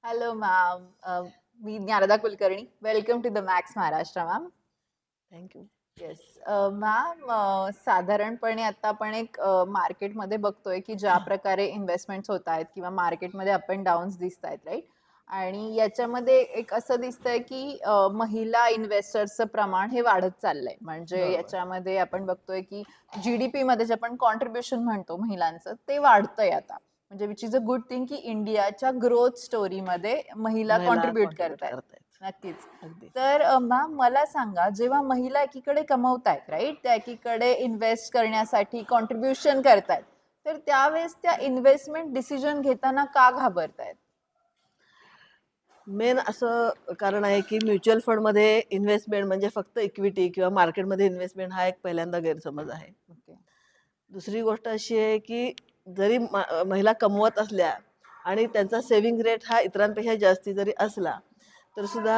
Hello ma'am. मी Dnyanada Kulkarni. Welcome to the Max Maharashtra ma'am. Thank you. Yes. Ma'am, साधारणपणे आता आपण एक मार्केटमध्ये बघतोय की ज्या प्रकारे इन्व्हेस्टमेंट्स होत आहेत किंवा मार्केटमध्ये अप अँड डाऊन्स दिसत आहेत, राईट? आणि याच्यामध्ये एक असं दिसतंय की महिला इन्व्हेस्टर्सचं प्रमाण हे वाढत चाललंय. म्हणजे बरोबर. याच्यामध्ये आपण बघतोय की GDP मध्ये जे आपण कॉन्ट्रिब्युशन म्हणतो महिलांचं, ते वाढतंय आता. म्हणजे which is a good thing की इंडियाच्या ग्रोथ स्टोरीमध्ये महिला महिला कॉन्ट्रिब्यूट कॉन्ट्रिब्यूट करतायत. करतायत. नक्कीच. अगदी. तर मॅम मला सांगा, जेव्हा महिला एकीकडे कमवतायत, राईट? त्या एकीकडे इन्व्हेस्ट करण्यासाठी कॉन्ट्रिब्युशन करतायत. तर त्यावेळेस त्या इन्व्हेस्टमेंट डिसिजन घेताना का घाबरतायत? मेन असं कारण आहे की म्युच्युअल फंडमध्ये इन्व्हेस्टमेंट म्हणजे फक्त इक्विटी किंवा मार्केटमध्ये इन्व्हेस्टमेंट हा एक पहिल्यांदा गैरसमज आहे. ओके. दुसरी गोष्ट अशी आहे की जरी महिला कमवत असल्या आणि त्यांचा सेव्हिंग रेट हा इतरांपेक्षा जास्ती जरी असला तर सुद्धा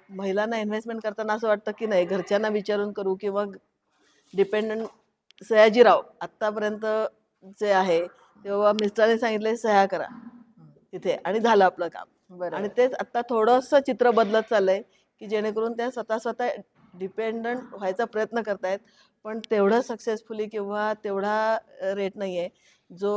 महिलांना इन्व्हेस्टमेंट करताना असं वाटतं की नाही घरच्यांना विचारून करू किंवा डिपेंडंट सयाजीराव आत्तापर्यंत जे आहे तेव्हा मिस्टरांनी सांगितले सह्या करा तिथे आणि झालं आपलं काम. आणि बरोबर. तेच आता थोडंसं चित्र बदलत चाललंय की जेणेकरून त्या स्वतः स्वतः डिपेंडंट व्हायचा प्रयत्न करतायत पण तेवढं सक्सेसफुली किंवा तेवढा रेट नाहीये जो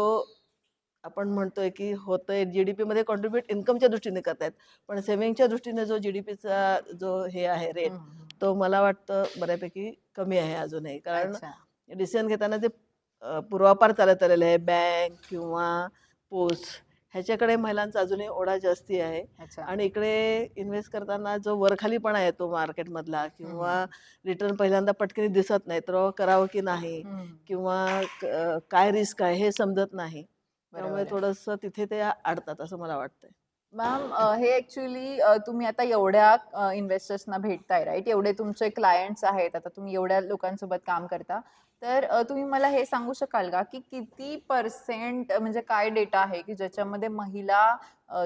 आपण म्हणतोय की होतंय जीडीपी मध्ये कॉन्ट्रीब्युट इन्कमच्या दृष्टीने करतायत पण सेव्हिंगच्या दृष्टीने जो जीडीपीचा जो हे आहे रेट हं, हं, हं. तो मला वाटतं बऱ्यापैकी कमी आहे अजूनही कारण अच्छा. डिसिजन घेताना जे पूर्वापार चालत आलेले आहे बँक किंवा पोस्ट ह्याच्याकडे महिलांचा अजूनही ओढा जास्ती आहे अच्छा. आणि इकडे इन्व्हेस्ट करताना जो वरखालीपणा येतो मार्केटमधला हं, हं. किंवा रिटर्न पहिल्यांदा पटकन दिसत नाही तर करावं की नाही हं. किंवा काय रिस्क आहे हे समजत नाही त्यामुळे बरोबर आहे. थोडंसं तिथे ते अडतात असं मला वाटतंय. मॅम, हे ॲक्चुअली तुम्ही आता एवढ्या इन्व्हेस्टर्सना भेटताय, राईट? एवढे तुमचे क्लायंट्स आहेत. आता तुम्ही एवढ्या लोकांसोबत काम करता. तर तुम्ही मला हे सांगू शकाल का, की किती पर्सेंट म्हणजे काय डेटा आहे, की ज्याच्यामध्ये महिला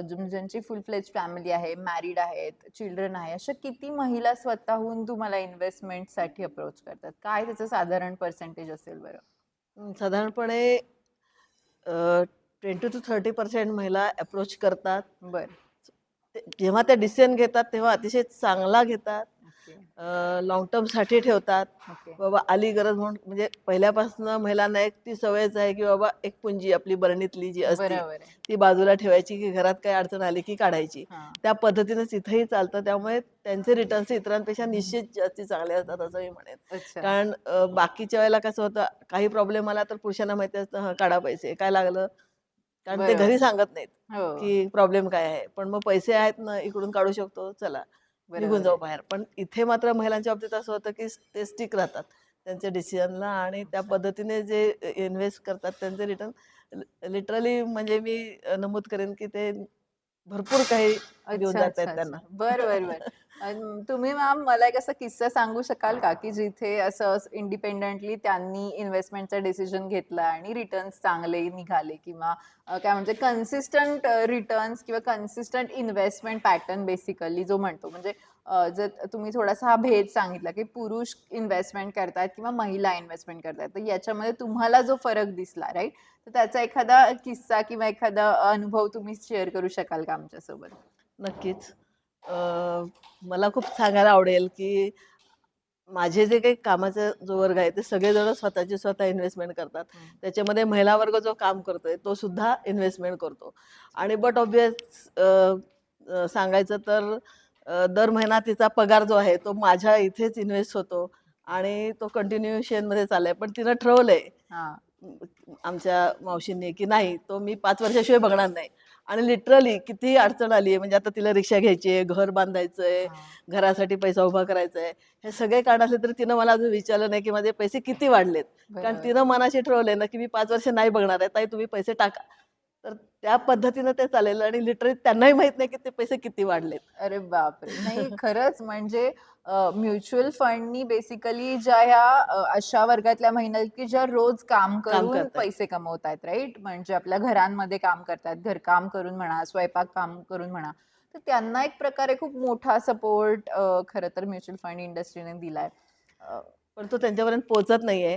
ज्यांची फुल फ्लेज फॅमिली आहे, मॅरिड आहेत, चिल्ड्रन आहे, अशा किती महिला स्वतःहून तुम्हाला इन्व्हेस्टमेंटसाठी अप्रोच करतात? काय त्याचं साधारण पर्सेंटेज असेल बरं? साधारणपणे 20% to 30% महिला अप्रोच करतात. बरं. जेव्हा त्या डिसिजन घेतात तेव्हा अतिशय चांगला घेतात. ओके. लाँग टर्मसाठी ठेवतात. ओके. बाबा आली गरज म्हणून म्हणजे पहिल्यापासून महिलांना एक ती सवयच आहे, की बाबा एक पुंजी आपली बरणीतली जी असती, बरोबर आहे. ती बाजूला ठेवायची, की घरात काही अडचण आली की काढायची. हां. त्या पद्धतीनेच इथंही चालतं. त्यामुळे त्यांचे रिटर्न्स इतरांपेक्षा निश्चित जास्ती चांगले असतात असं मी म्हणेन. अच्छा. कारण बाकीच्या वेळेला कसं होतं, काही प्रॉब्लेम आला तर पुरुषांना माहिती असतं, "हं, काढा पैसे." काय लागलं? कारण ते घरी बरोबर. सांगत नाहीत, हो. की प्रॉब्लेम काय आहे. पण मग पैसे आहेत ना, इकडून काढू शकतो, चला निघून बरोबर जाऊ आहे. बाहेर. पण इथे मात्र महिलांच्या बाबतीत असं होतं, की ते स्टिक राहतात त्यांच्या डिसिजनला आणि त्या अच्छा. पद्धतीने जे इन्व्हेस्ट करतात त्यांचे रिटर्न लिटरली म्हणजे मी नमूद करेन, की ते भरपूर काही देऊन अच्छा, जातायत अच्छा, त्यांना. अच्छा. बरं, बरं, बरं. तुम्ही मॅम मला एक असा किस्सा सांगू शकाल का, की जिथे असं इंडिपेंडेंटली त्यांनी इन्व्हेस्टमेंटचा डिसिजन घेतला आणि रिटर्न्स चांगले निघाले किंवा काय म्हणजे कन्सिस्टंट रिटर्न्स किंवा कन्सिस्टंट इन्व्हेस्टमेंट पॅटर्न बेसिकली जो म्हणतो म्हणजे जर तुम्ही थोडासा हा भेद सांगितला, की पुरुष इन्व्हेस्टमेंट करतायत किंवा महिला इन्व्हेस्टमेंट करतायत. तर याच्यामध्ये तुम्हाला जो फरक दिसला, राइट? तर त्याचा एखादा किस्सा किंवा एखादा अनुभव तुम्ही शेअर करू शकाल का आमच्यासोबत? नक्कीच. अ, मला खूप सांगायला आवडेल, की माझे जे काही कामाचा जो वर्ग आहे, ते सगळेजण स्वतःची स्वतः इन्व्हेस्टमेंट करतात. हं. त्याच्यामध्ये महिला वर्ग जो काम करतोय, तो सुद्धा इन्व्हेस्टमेंट करतो. अच्छा. आणि बट ऑब्व्हियस सांगायचं तर दर महिना तिचा पगार जो आहे, तो माझ्या इथेच इन्व्हेस्ट होतो आणि तो कंटिन्यूएशनमध्ये चाललाय. पण तिनं ठरवलंय हां. आमच्या मावशींनी, की नाही तो मी 5 वर्षाशिवाय बघणार नाही. आणि लिटरली कितीही अडचण आली आहे, म्हणजे आता तिला रिक्षा घ्यायची आहे, घर बांधायचंय, हां. घरासाठी पैसा उभा करायचा आहे. हे सगळे काढ असले तरी तिनं मला अजून विचारलं नाही, की माझे पैसे किती वाढलेत. कारण बरोबर. तिनं मनाशी ठरवलंय ना, की मी 5 वर्ष नाही बघणार आहे. ताई तुम्ही पैसे टाका. तर त्या पद्धतीनं ते चाललेलं आणि लिटरली त्यांनाही माहीत नाही, की ते पैसे किती वाढलेत. अरे बापरे! नाही खरंच म्हणजे म्युच्युअल फंडनी बेसिकली ज्या ह्या अशा वर्गातल्या महिला आहेत, की ज्या रोज काम काम करून करतायत. पैसे कमवतायत, राइट? म्हणजे आपल्या घरांमध्ये काम करतायत, घरकाम करून म्हणा, स्वयंपाक काम करून म्हणा. तर त्यांना एक प्रकारे खूप मोठा सपोर्ट खरं तर म्युच्युअल फंड इंडस्ट्रीने दिलाय. अ, पण तो त्यांच्यापर्यंत पोहोचत नाहीये.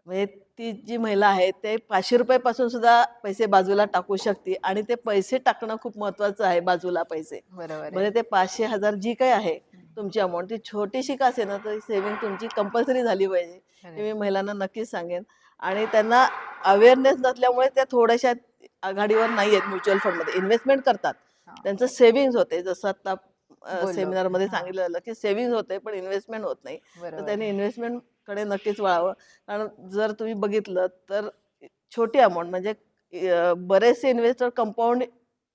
म्हणजे ती जी महिला आहे ते 500 पासून सुद्धा पैसे बाजूला टाकू शकते आणि ते पैसे टाकणं खूप महत्वाचं आहे बाजूला पैसे. बरोबर आहे. भले ते 500,000 जी काही आहे तुमची अमाऊंट ती छोटीशी का असेना तर सेव्हिंग तुमची कंपल्सरी झाली पाहिजे. हे मी महिलांना नक्कीच सांगेन आणि त्यांना अवेअरनेस नसल्यामुळे त्या थोड्याशा आघाडीवर नाही आहेत म्युच्युअल फंडमध्ये. इन्व्हेस्टमेंट करतात. हा, त्यांचं सेव्हिंग्ज होते जसं आता बोललो आपण. सेमिनारमध्ये हा, सांगितलं झालं की सेव्हिंग्ज होते पण इन्व्हेस्टमेंट होत नाही. तर बरोबर त्यांनी आहे. इन्व्हेस्टमेंटकडे नक्कीच वळावं. कारण जर तुम्ही बघितलं तर छोटी अमाउंट म्हणजे बरेचसे इन्व्हेस्टर कंपाऊंड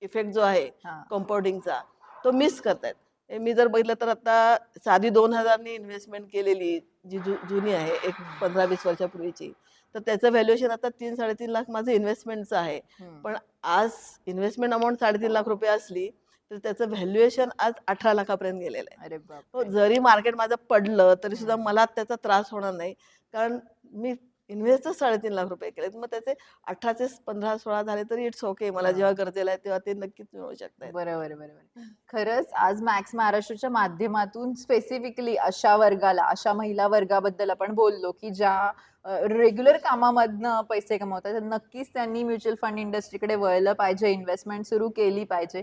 इफेक्ट जो आहे हा, कंपाऊंडिंगचा तो मिस करतायत. मी जर बघितलं तर आता साधी 2,000 नी इन्व्हेस्टमेंट केलेली जी जुनी आहे एक हम्म, 15-20 वर्षापूर्वीची तर त्याचं व्हॅल्युएशन आता 3-3.5 लाख माझं इन्व्हेस्टमेंटचं आहे. हम्म. पण आज इन्व्हेस्टमेंट अमाउंट 3.5 लाख रुपये असली तर त्याचं व्हॅल्युएशन आज 18 लाखापर्यंत गेलेलं आहे. अरे हो, बापरे. जरी मार्केट माझं पडलं तरी सुद्धा हम्म. मला त्याचा त्रास होणार नाही. कारण मी इन्व्हेस्टच 3.5 लाख रुपये केलेत. मग त्याचे 18चे 15-16 झाले तरी इट्स ओके. मला हा. जेव्हा गरजेला आहे तेव्हा ते नक्कीच मिळू शकतायत. बरोबर, बरोबर. खरंच आज मॅक्स महाराष्ट्राच्या माध्यमातून स्पेसिफिकली अशा वर्गाला, अशा महिला वर्गाबद्दल आपण बोललो, की ज्या रेग्युलर कामामधनं पैसे कमवतात. तर नक्कीच त्यांनी म्युच्युअल फंड इंडस्ट्रीकडे वळलं पाहिजे, इन्व्हेस्टमेंट सुरू केली पाहिजे.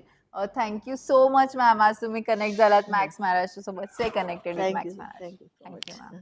Thank you so much ma'am. आज तुम्ही कनेक्ट झालात मॅक्स महाराष्ट्रासोबत. Stay connected with thank you. Max Maharashtra. Thank you so thank you much. Ma'am.